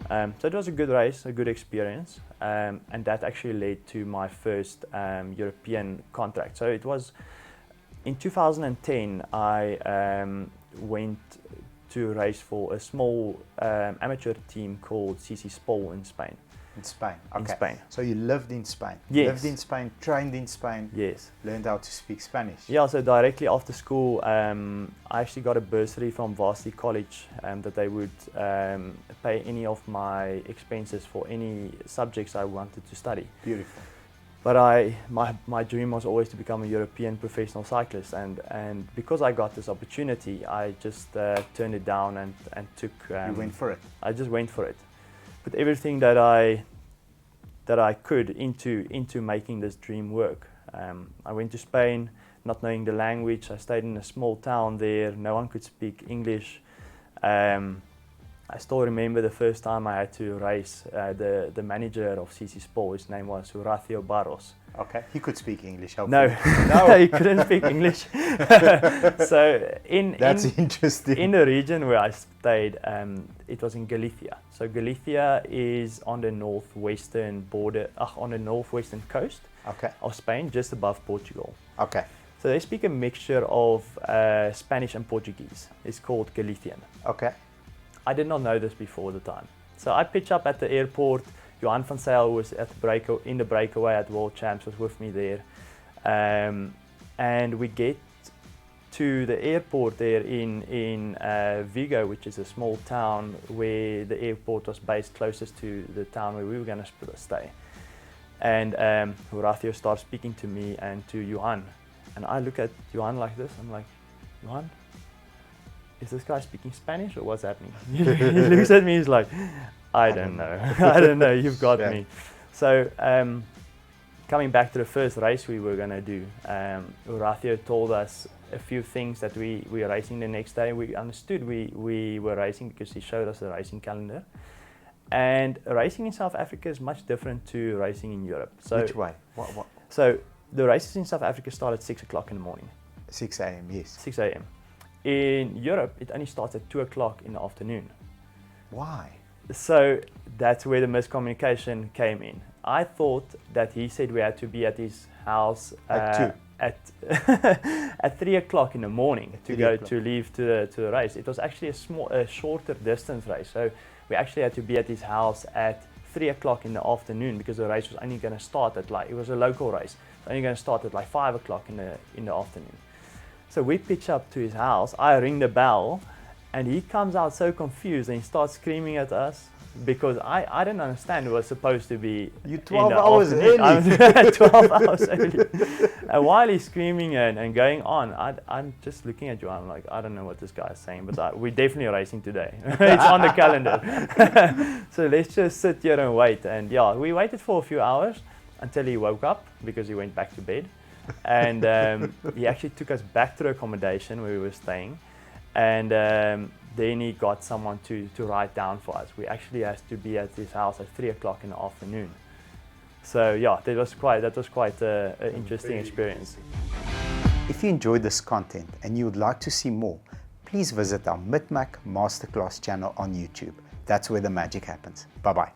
So it was a good race, a good experience, and that actually led to my first European contract. So it was in 2010 I went to race for a small amateur team called CC Spol in Spain. In Spain, okay. In Spain. So you lived in Spain? Yes. Lived in Spain, trained in Spain? Yes. Learned how to speak Spanish? Yeah, so directly after school, I actually got a bursary from Varsity College that they would pay any of my expenses for any subjects I wanted to study. Beautiful. But my dream was always to become a European professional cyclist, and because I got this opportunity, I just turned it down and took. You went for it? I just went for it. Put everything that I could into making this dream work. I went to Spain, not knowing the language. I stayed in a small town there. No one could speak English. I still remember the first time I had to race. The manager of CC Spol, his name was Horacio Barros. Okay, he could speak English, hopefully. No, he couldn't speak English. So That's interesting. In the region where I stayed, it was in Galicia. So Galicia is on the northwestern border, on the northwestern coast of Spain, just above Portugal. Okay. So they speak a mixture of Spanish and Portuguese. It's called Galician. Okay. I did not know this before the time. So I pitch up at the airport. Johan van Zyl was at in the breakaway at World Champs, was with me there. And we get to the airport there in Vigo, which is a small town where the airport was based closest to the town where we were going to stay. And Horacio starts speaking to me and to Johan. And I look at Johan like this. I'm like, Johan, is this guy speaking Spanish or what's happening? He looks at me, he's like, I don't know. I don't know, you've got me. So coming back to the first race we were going to do, Horacio told us a few things that we were racing the next day. We understood we were racing because he showed us the racing calendar. And racing in South Africa is much different to racing in Europe. So, which way? What? So the races in South Africa start at 6 o'clock in the morning. 6 a.m., yes. 6 a.m. In Europe, it only starts at 2 o'clock in the afternoon. Why? So that's where the miscommunication came in. I thought that he said we had to be at his house at 3 o'clock in the morning to leave to the race. It was actually a shorter distance race. So we actually had to be at his house at 3 o'clock in the afternoon because the race was only going to start at it was a local race. It's only going to start at 5 o'clock in the afternoon. So we pitch up to his house, I ring the bell, and he comes out so confused and he starts screaming at us because I didn't understand it was supposed to be. You 12 hours early. 12 hours early. And while he's screaming and going on, I'm just looking at Johan like, I don't know what this guy is saying, but we're definitely racing today. It's on the calendar. So let's just sit here and wait. And yeah, we waited for a few hours until he woke up because he went back to bed. And he actually took us back to the accommodation where we were staying, and then he got someone to write down for us. We actually had to be at his house at 3 o'clock in the afternoon. So yeah, that was quite an interesting experience. If you enjoyed this content and you would like to see more, please visit our Mitmac Masterclass channel on YouTube. That's where the magic happens. Bye-bye.